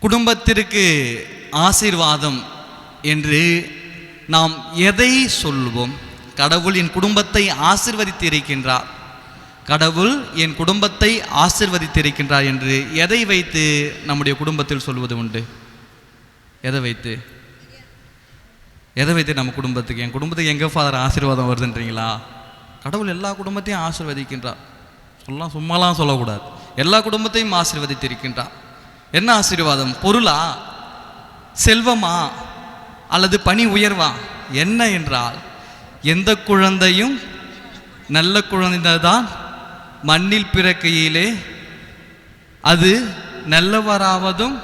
குடும்பத்திற்கு ஆசீர்வாதம் என்று நாம் எதை சொல்வோம்? கடவுள் என் குடும்பத்தை ஆசீர்வதித்திருக்கின்றார், கடவுள் என் குடும்பத்தை ஆசீர்வதித்திருக்கின்றார் என்று எதை வைத்து நம்முடைய குடும்பத்தில் சொல்வது உண்டு? எதை வைத்து நம்ம குடும்பத்துக்கு, என் குடும்பத்துக்கு எங்கே ஃபாதர் ஆசீர்வாதம் வருதுன்றீங்களா? கடவுள் எல்லா குடும்பத்தையும் ஆசீர்வதிக்கின்றார். சும்மாலாம் சொல்லக்கூடாது. எல்லா குடும்பத்தையும் ஆசீர்வதித்திருக்கின்றார். என்ன ஆசீர்வாதம்? பொருளா, செல்வமா, அல்லது பணி உயர்வா? என்ன என்றால், எந்த குழந்தையும் நல்ல குழந்தைதான் மண்ணில் பிறக்கையிலே அது நல்லவராவதும்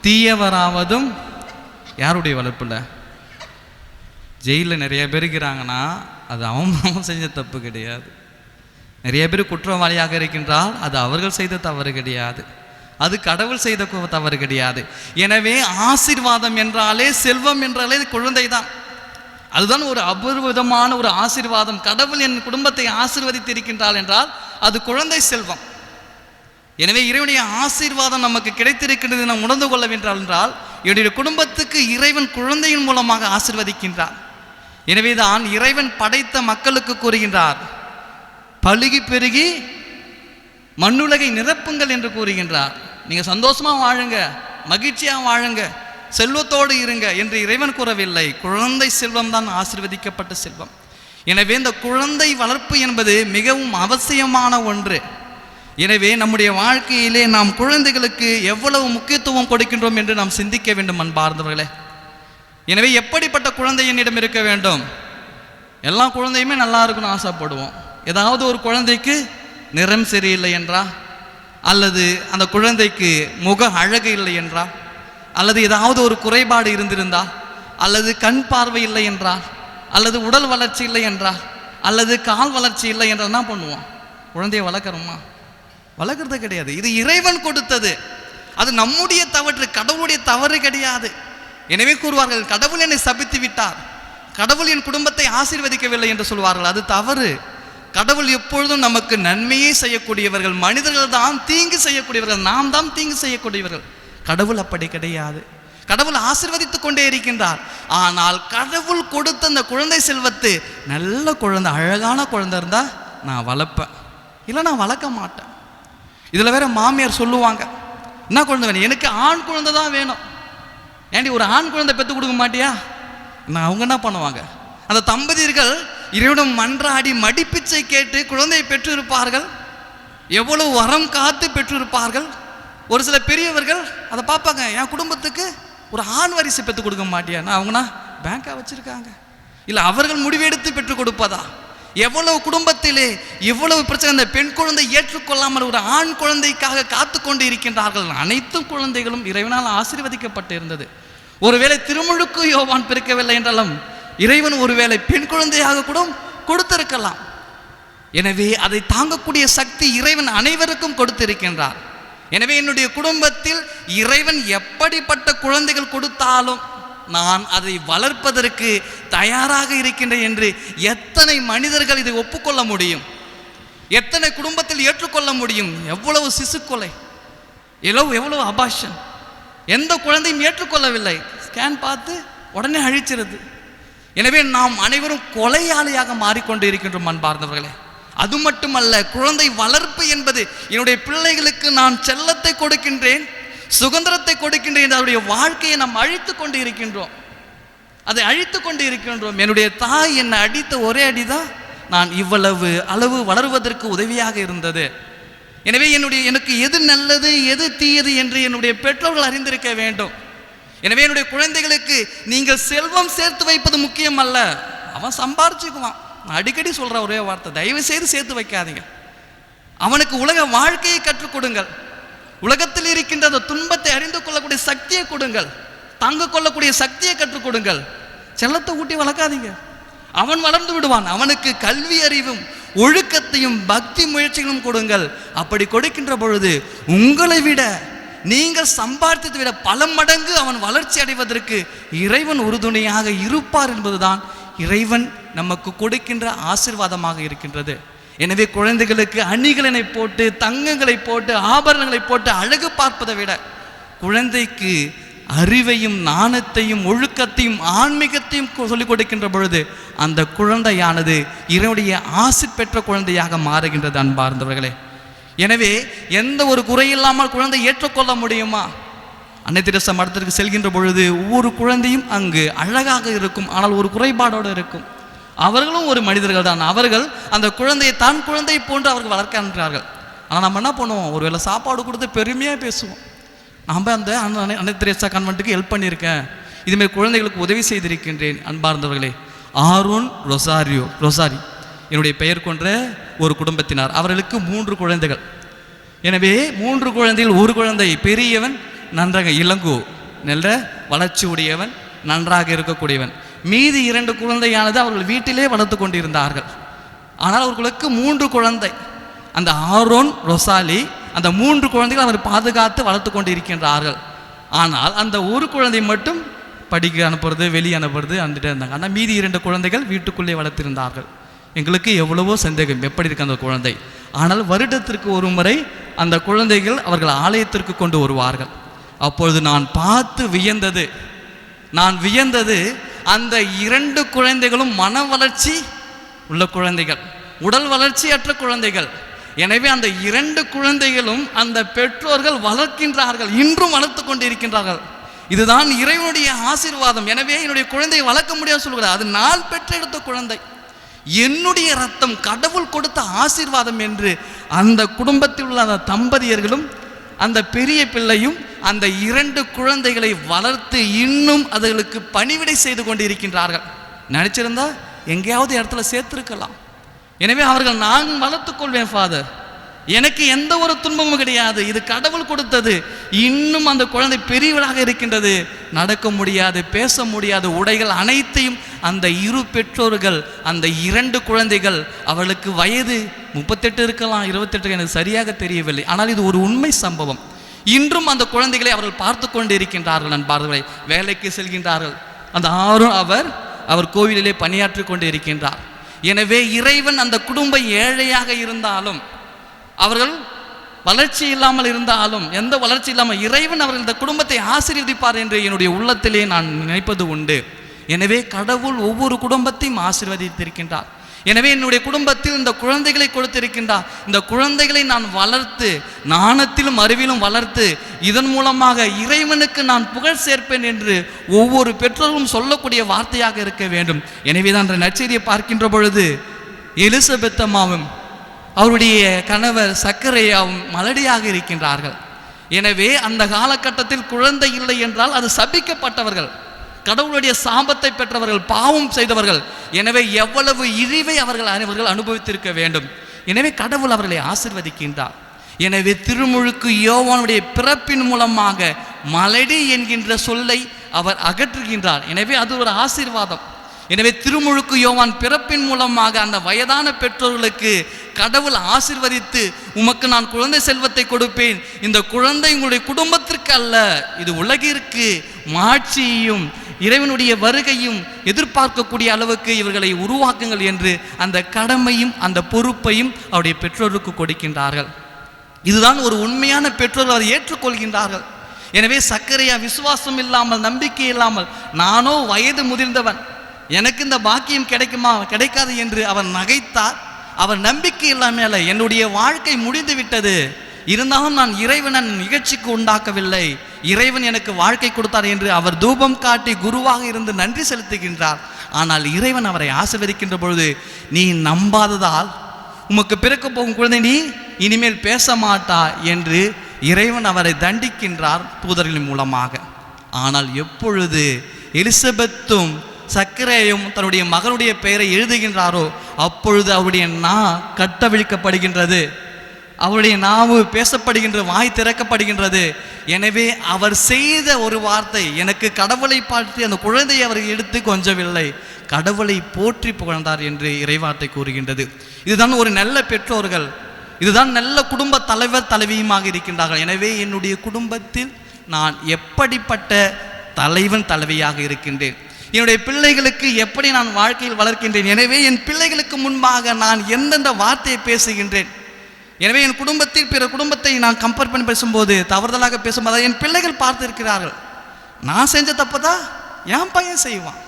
தீயவராவதும் யாருடைய வளர்ப்பில்? ஜெயிலில் நிறைய பேர் இருக்கிறாங்கன்னா அது அவன் செஞ்ச தப்பு கிடையாது. நிறைய பேர் குற்றவாளியாக இருக்கின்றால் அது அவர்கள் செய்த தவறு கிடையாது, அது கடவுள் செய்த தவறு கிடையாது. எனவே ஆசீர்வாதம் என்றாலே, செல்வம் என்றாலே குழந்தை தான். அதுதான் ஒரு அபூர்வமான ஒரு ஆசீர்வாதம். கடவுள் என் குடும்பத்தை ஆசீர்வதித்து இருக்கின்றார் என்றால் அது குழந்தை செல்வம். எனவே இறைவனுடைய ஆசீர்வாதம் நமக்கு கிடைத்திருக்கின்றது நாம் உணர்ந்து கொள்ள வேண்டும் என்றால், என்னுடைய குடும்பத்துக்கு இறைவன் குழந்தையின் மூலமாக ஆசீர்வதிக்கின்றார். எனவே தான் இறைவன் படைத்த மக்களுக்கு கூறுகின்றார், பலுகி பெருகி மண்ணுலகை நிரப்புங்கள் என்று கூறுகின்றார். நீங்கள் சந்தோஷமா வாழுங்க, மகிழ்ச்சியா வாழுங்க, செல்வத்தோடு இருங்க என்று இறைவன் கூறவில்லை. குழந்தை செல்வம் தான் ஆசீர்வதிக்கப்பட்ட செல்வம். எனவே இந்த குழந்தை வளர்ப்பு என்பது மிகவும் அவசியமான ஒன்று. எனவே நம்முடைய வாழ்க்கையிலே நாம் குழந்தைகளுக்கு எவ்வளவு முக்கியத்துவம் கொடுக்கின்றோம் என்று நாம் சிந்திக்க வேண்டும் அன்பார்ந்தவர்களே. எனவே எப்படிப்பட்ட குழந்தை என்னிடம் இருக்க வேண்டும்? எல்லா குழந்தையுமே நல்லா இருக்குன்னு ஆசைப்படுவோம். ஏதாவது ஒரு குழந்தைக்கு நிறம் சரியில்லை என்றா, அல்லது அந்த குழந்தைக்கு முக அழகு இல்லை என்றா, அல்லது ஏதாவது ஒரு குறைபாடு இருந்திருந்தா, அல்லது கண் பார்வை இல்லை என்றால், அல்லது உடல் வளர்ச்சி இல்லை என்றால், அல்லது கால் வளர்ச்சி இல்லை என்றால் என்ன பண்ணுவோம்? குழந்தையை வளர்க்குறோமா? வளர்க்குறது கிடையாது. இது இறைவன் கொடுத்தது, அது நம்முடைய தவறு, கடவுளுடைய தவறு கிடையாது. எனவே கூறுவார்கள், கடவுள் என்னை சபித்து விட்டார், கடவுள் என் குடும்பத்தை ஆசீர்வதிக்கவில்லை என்று சொல்வார்கள். அது தவறு. கடவுள் எப்பொழுதும் நமக்கு நன்மையே செய்யக்கூடியவர்கள். மனிதர்கள் தான் தீங்கு செய்யக்கூடியவர்கள், நாம் தான் தீங்கு செய்யக்கூடியவர்கள். கடவுள் அப்படி கிடையாது. கடவுள் ஆசீர்வதித்துக் கொண்டே இருக்கின்றார். ஆனால் கடவுள் கொடுத்த அந்த குழந்தை செல்வத்து, நல்ல குழந்தை, அழகான குழந்தை இருந்தா நான் வளர்ப்பேன், இல்லை நான் வளர்க்க மாட்டேன். இதில் வேற மாமியார் சொல்லுவாங்க, என்ன குழந்தை வேணும்? எனக்கு ஆண் குழந்தை தான் வேணும். ஏண்டி ஒரு ஆண் குழந்தை பெற்று கொடுக்க மாட்டியா? நான் அவங்க என்ன பண்ணுவாங்க? அந்த தம்பதியர்கள் இறைவனிடம் மன்றாடி மடிப்பிச்சை கேட்டு குழந்தையை பெற்று இருப்பார்கள். எவ்வளவு வரம் காத்து பெற்று இருப்பார்கள். ஒரு சில பெரியவர்கள் அதை பார்ப்பாங்க, என் குடும்பத்துக்கு ஒரு ஆண் வாரிசு பெற்று கொடுக்க மாட்டியா? நான் அவங்கனா பேங்கா வச்சிருக்காங்க, இல்லை அவர்கள் முடிவெடுத்து பெற்றுக் கொடுப்பதா? எவ்வளவு குடும்பத்திலே எவ்வளவு பிரச்சனை. அந்த பெண் குழந்தை ஏற்றுக்கொள்ளாமல் ஒரு ஆண் குழந்தைக்காக காத்து கொண்டு இருக்கின்றார்கள். அனைத்து குழந்தைகளும் இறைவனால் ஆசீர்வதிக்கப்பட்டு இருந்தது. ஒருவேளை திருமுழுக்கு யோவான் பிறக்கவில்லை என்றாலும் இறைவன் ஒருவேளை பெண் குழந்தையாக கூட கொடுத்திருக்கலாம். எனவே அதை தாங்கக்கூடிய சக்தி இறைவன் அனைவருக்கும் கொடுத்திருக்கின்றார். எனவே என்னுடைய குடும்பத்தில் இறைவன் எப்படிப்பட்ட குழந்தைகள் கொடுத்தாலும் நான் அதை வளர்ப்பதற்கு தயாராக இருக்கின்றேன் என்று எத்தனை மனிதர்கள் இதை ஒப்புக்கொள்ள முடியும்? எத்தனை குடும்பத்தில் ஏற்றுக்கொள்ள முடியும்? எவ்வளவு சிசுக்கொலை, எவ்வளவு அபாஷன், எந்த குழந்தையும் ஏற்றுக்கொள்ளவில்லை. ஸ்கேன் பார்த்து உடனே அழிச்சிருது. எனவே நாம் அனைவரும் கொலையாளியாக மாறிக்கொண்டு இருக்கின்றோம் அன்பார்ந்தவர்களே. அது மட்டுமல்ல, குழந்தை வளர்ப்பு என்பது என்னுடைய பிள்ளைகளுக்கு நான் செல்லத்தை கொடுக்கின்றேன், சுதந்திரத்தை கொடுக்கின்றேன், அவருடைய வாழ்க்கையை நாம் அழித்து கொண்டு இருக்கின்றோம். அதை அழித்து கொண்டு இருக்கின்றோம். என்னுடைய தாய் என்னை அடித்த ஒரே அடிதான் நான் இவ்வளவு அளவு வளருவதற்கு உதவியாக இருந்தது. எனவே எனக்கு எது நல்லது எது தீயது என்று என்னுடைய பெற்றோர்கள் அறிந்திருக்க வேண்டும். எனவே என்னுடைய குழந்தைகளுக்கு நீங்கள் செல்வம் சேர்த்து வைப்பது முக்கியம் அல்ல, அவன் சம்பாரிச்சுக்குவான். நான் அடிக்கடி சொல்ற ஒரே வார்த்தை, தயவு செய்து சேர்த்து வைக்காதீங்க. அவனுக்கு உலக வாழ்க்கையை கற்றுக் கொடுங்கள். உலகத்தில் இருக்கின்ற அந்த துன்பத்தை அறிந்து கொள்ளக்கூடிய சக்தியை கொடுங்கள், தாங்க கொள்ளக்கூடிய சக்தியை கற்றுக் கொடுங்கள். செல்லத்தை ஊட்டி வளர்க்காதீங்க, அவன் வளர்ந்து விடுவான். அவனுக்கு கல்வி அறிவும் ஒழுக்கத்தையும் பக்தி முயற்சிகளும் கொடுங்கள். அப்படி கொடுக்கின்ற பொழுது உங்களை விட, நீங்கள் சம்பாதித்ததை விட பல மடங்கு அவன் வளர்ச்சி அடைவதற்கு இறைவன் உறுதுணையாக இருப்பார் என்பதுதான் இறைவன் நமக்கு கொடுக்கின்ற ஆசீர்வாதமாக இருக்கின்றது. எனவே குழந்தைகளுக்கு அணிகளை போட்டு, தங்கங்களை போட்டு, ஆபரணங்களை போட்டு அழகு பார்ப்பதை விட குழந்தைக்கு அறிவையும் ஞானத்தையும் ஒழுக்கத்தையும் ஆன்மீகத்தையும் சொல்லிக் கொடுக்கின்ற பொழுது அந்த குழந்தையானது இறைவனுடைய ஆசி பெற்ற குழந்தையாக மாறுகின்றது அன்பார்ந்தவர்களே. எனவே எந்த ஒரு குறையில்லாமல் குழந்தை ஏற்றுக்கொள்ள முடியுமா? அன்னை தெரசா மடத்திற்கு செல்கின்ற பொழுது ஒவ்வொரு குழந்தையும் அங்கு அழகாக இருக்கும், ஆனால் ஒரு குறைபாடோடு இருக்கும். அவர்களும் ஒரு மனிதர்கள் தான். அவர்கள் அந்த குழந்தையை தான் குழந்தை போன்று அவர்கள் வளர்க்கின்றார்கள். ஆனால் நம்ம என்ன பண்ணுவோம்? ஒருவேளை சாப்பாடு கொடுத்து பெருமையாக பேசுவோம். நம்ம அந்த அன்னை தெரசா கான்வென்ட்டுக்கு ஹெல்ப் பண்ணியிருக்கேன், இதுமாரி குழந்தைகளுக்கு உதவி செய்திருக்கின்றேன். அன்பார்ந்தவர்களே, ஆரோன் ரொசாரி என்னுடைய பெயர் கொன்ற ஒரு குடும்பத்தினார். அவர்களுக்கு 3 குழந்தைகள். எனவே 3 குழந்தைகள், ஒரு குழந்தை பெரியவன், நன்றாக இளங்கோ, நல்ல வளர்ச்சி உடையவன், நன்றாக இருக்கக்கூடியவன். மீதி 2 குழந்தையானது அவர்கள் வீட்டிலே வளர்த்து கொண்டிருந்தார்கள். ஆனால் அவர்களுக்கு 3 குழந்தை. அந்த ஆரோன் ரொசாலி அந்த 3 குழந்தைகள் அவர் பாதுகாத்து வளர்த்து கொண்டு இருக்கின்றார்கள். ஆனால் அந்த ஒரு குழந்தை மட்டும் படிக்க அனுப்புறது, வெளியே அனுப்புறது வந்துட்டே இருந்தாங்க. ஆனால் மீதி 2 குழந்தைகள் வீட்டுக்குள்ளே வளர்த்திருந்தார்கள். எங்களுக்கு எவ்வளவோ சந்தேகம், எப்படி இருக்கு அந்த குழந்தை. ஆனால் வருடத்திற்கு ஒரு முறை அந்த குழந்தைகள் அவர்கள் ஆலயத்திற்கு கொண்டு வருவார்கள். அப்பொழுது நான் பார்த்து வியந்தது அந்த 2 குழந்தைகளும் மன வளர்ச்சி உள்ள குழந்தைகள், உடல் வளர்ச்சியற்ற குழந்தைகள். எனவே அந்த 2 குழந்தைகளும் அந்த பெற்றோர்கள் வளர்க்கின்றார்கள், இன்றும் வளர்த்து கொண்டு இருக்கின்றார்கள். இதுதான் இறைவனுடைய ஆசீர்வாதம். எனவே என்னுடைய குழந்தையை வளர்க்க முடியாது சொல்கிறார். அது நான் பெற்றெடுத்த குழந்தை, என்னுடைய ரத்தம், கடவுள் கொடுத்த ஆசீர்வாதம் என்று அந்த குடும்பத்தில் உள்ள அந்த தம்பதியர்களும் அந்த பெரிய பிள்ளையும் அந்த 2 குழந்தைகளை வளர்த்து இன்னும் அதுகளுக்கு பணிவிடை செய்து கொண்டு இருக்கின்றார்கள். நினைச்சிருந்தா எங்கேயாவது இடத்துல சேர்த்திருக்கலாம். எனவே அவர்கள், நான் வளர்த்து கொள்வேன் ஃபாதர், எனக்கு எந்த ஒரு துன்பமும் கிடையாது, இது கடவுள் கொடுத்தது. இன்னும் அந்த குழந்தை பெரியவளாக இருக்கின்றது, நடக்க முடியாது, பேச முடியாது, உடைகள் அனைத்தையும் அந்த 2 பெற்றோர்கள், அந்த 2 குழந்தைகள், அவளுக்கு வயது 38 இருக்கலாம், 28, எனக்கு சரியாக தெரியவில்லை. ஆனால் இது ஒரு உண்மை சம்பவம். இன்றும் அந்த குழந்தைகளை அவர்கள் பார்த்து கொண்டு இருக்கின்றார்கள். நான் பார்வை வேலைக்கு செல்கின்றார்கள். அந்த ஆறும் அவர் கோவிலிலே பணியாற்றி கொண்டு இருக்கின்றார். எனவே இறைவன் அந்த குடும்பம் ஏழையாக இருந்தாலும், அவர்கள் வளர்ச்சி இல்லாமல் இருந்தாலும், எந்த வளர்ச்சி இல்லாமல் இறைவன் அவர்கள் இந்த குடும்பத்தை ஆசீர்வதிப்பார் என்று என்னுடைய உள்ளத்திலே நான் நினைப்பது உண்டு. எனவே கடவுள் ஒவ்வொரு குடும்பத்தையும் ஆசீர்வதித்திருக்கின்றார். எனவே என்னுடைய குடும்பத்தில் இந்த குழந்தைகளை கொடுத்திருக்கின்றார். இந்த குழந்தைகளை நான் வளர்த்து, ஞானத்திலும் அறிவிலும் வளர்த்து, இதன் மூலமாக இறைவனுக்கு நான் புகழ் சேர்ப்பேன் என்று ஒவ்வொரு பெற்றோரும் சொல்லக்கூடிய வார்த்தையாக இருக்க வேண்டும். எனவே தான் நற்செய்தியை பார்க்கின்ற பொழுது எலிசபெத் அம்மாவும் அவருடைய கணவர் சக்கரையாவும் மலடியாக இருக்கின்றார்கள். எனவே அந்த காலகட்டத்தில் குழந்தை இல்லை என்றால் அது சபிக்கப்பட்டவர்கள், கடவுளுடைய சாபத்தை பெற்றவர்கள், பாவம் செய்தவர்கள். எனவே எவ்வளவு இழிவை அவர்கள் அனுபவித்திருக்க வேண்டும். எனவே கடவுள் அவர்களை ஆசீர்வதிக்கின்றார். எனவே திருமுழுக்கு யோவானுடைய பிறப்பின் மூலமாக மலடி என்கின்ற சொல்லை அவர் அகற்றுகின்றார். எனவே அது ஒரு ஆசீர்வாதம். எனவே திருமுழுக்கு யோவான் பிறப்பின் மூலமாக அந்த வயதான பெற்றோர்களுக்கு கடவுள் ஆசீர்வதித்து, உமக்கு நான் குழந்தை செல்வத்தை கொடுப்பேன், இந்த குழந்தை உங்களுடைய குடும்பத்திற்கு அல்ல, இது உலகிற்கு மாட்சியையும் இறைவனுடைய வருகையும் எதிர்பார்க்கக்கூடிய அளவுக்கு இவர்களை உருவாக்குங்கள் என்று அந்த கடமையும் அந்த பொறுப்பையும் அவருடைய பெற்றோருக்கு கொடுக்கின்றார்கள். இதுதான் ஒரு உண்மையான பெற்றோர்கள் அதை ஏற்றுக்கொள்கின்றார்கள். எனவே சக்கரையா விசுவாசம் இல்லாமல், நம்பிக்கை இல்லாமல், நானோ வயது முதிர்ந்தவன், எனக்கு இந்த பாக்கியம் கிடைக்குமா கிடைக்காது என்று அவர் நகைத்தார். அவர் நம்பிக்கை இல்லாமல், என்னுடைய வாழ்க்கை முடிந்து விட்டது, இருந்தாலும் நான் இறைவன் நிகழ்ச்சிக்கு உண்டாக்கவில்லை, இறைவன் எனக்கு வாழ்க்கை கொடுத்தார் என்று அவர் தூபம் காட்டி குருவாக இருந்து நன்றி செலுத்துகின்றார். ஆனால் இறைவன் அவரை ஆசீர்வதிக்கின்ற பொழுது, நீ நம்பாததால் உமக்கு பிறக்க போகும் குழந்தை நீ இனிமேல் பேச மாட்டா என்று இறைவன் அவரை தண்டிக்கின்றார் தூதர்களின் மூலமாக. ஆனால் எப்பொழுது எலிசபெத்தும் சக்கரையும் தன்னுடைய மகனுடைய பெயரை எழுதுகின்றாரோ அப்பொழுது அவருடைய நா கட்டவிழ்க்கப்படுகின்றது, அவருடைய நாவு பேசப்படுகின்ற, வாய் திறக்கப்படுகின்றது. எனவே அவர் செய்த ஒரு வார்த்தை, எனக்கு கடவுளை பார்த்து அந்த குழந்தையை அவர் எடுத்து கொஞ்சவில்லை, கடவுளை போற்றி புகழ்ந்தார் என்று இறைவார்த்தை கூறுகின்றது. இதுதான் ஒரு நல்ல பெற்றோர்கள், இதுதான் நல்ல குடும்ப தலைவர் தலைவியுமாக இருக்கின்றார்கள். எனவே என்னுடைய குடும்பத்தில் நான் எப்படிப்பட்ட தலைவன் தலைவியாக இருக்கின்றேன், என்னுடைய பிள்ளைகளுக்கு எப்படி நான் வாழ்க்கையில் வளர்க்கின்றேன், எனவே என் பிள்ளைகளுக்கு முன்பாக நான் எந்தெந்த வார்த்தையை பேசுகின்றேன், எனவே என் குடும்பத்தில் பிற குடும்பத்தை நான் கம்பேர் பண்ணி பேசும்போது, தவறுதலாக பேசும்போது என் பிள்ளைகள் பார்த்து இருக்கிறார்கள். நான் செஞ்ச தப்பு தான் என் பையன் செய்வான்,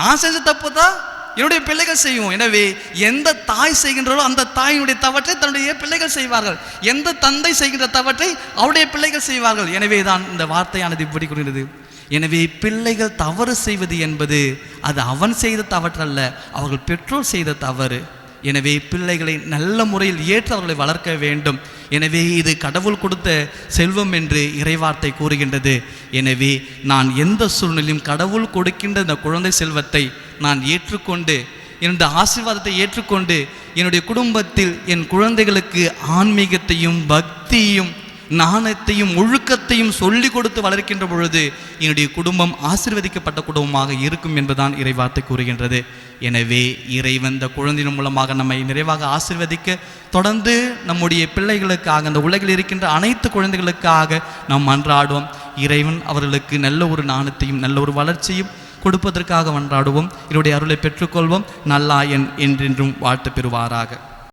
நான் செஞ்ச தப்பு தான் என்னுடைய பிள்ளைகள் செய்வோம். எனவே எந்த தாய் செய்கின்றாரோ அந்த தாயினுடைய தவற்றை தன்னுடைய பிள்ளைகள் செய்வார்கள், எந்த தந்தை செய்கின்ற தவற்றை அவருடைய பிள்ளைகள் செய்வார்கள். எனவே தான் இந்த வார்த்தையானது இப்படி கூறுகிறது. எனவே பிள்ளைகள் தவறு செய்வது என்பது அது அவன் செய்த தவற்றல்ல, அவர்கள் பெற்றோர் செய்த தவறு. எனவே பிள்ளைகளை நல்ல முறையில் ஏற்று அவர்களை வளர்க்க வேண்டும். எனவே இது கடவுள் கொடுத்த செல்வம் என்று இறைவார்த்தை கூறுகின்றது. எனவே நான் எந்த சூழ்நிலையும் கடவுள் கொடுக்கின்ற இந்த குழந்தை செல்வத்தை நான் ஏற்றுக்கொண்டு, என்னுடைய ஆசீர்வாதத்தை ஏற்றுக்கொண்டு, என்னுடைய குடும்பத்தில் என் குழந்தைகளுக்கு ஆன்மீகத்தையும் பக்தியும் நாணயத்தையும் ஒழுக்கத்தையும் சொல்லிக் கொடுத்து வளர்க்கின்ற பொழுது என்னுடைய குடும்பம் ஆசீர்வதிக்கப்பட்ட குடும்பமாக இருக்கும் என்பதுதான் இறைவார்த்தை கூறுகின்றது. எனவே இறைவன் இந்த குழந்தையின் மூலமாக நம்மை நிறைவாக ஆசீர்வதிக்க தொடர்ந்து நம்முடைய பிள்ளைகளுக்காக, அந்த உலகில் இருக்கின்ற அனைத்து குழந்தைகளுக்காக நாம் மன்றாடுவோம். இறைவன் அவர்களுக்கு நல்ல ஒரு நாணத்தையும் நல்ல ஒரு வளர்ச்சியும் கொடுப்பதற்காக மன்றாடுவோம். இவருடைய அருளை பெற்றுக்கொள்வோம். நல்லாயன் என்றென்றும் வாழ்த்து பெறுவாராக.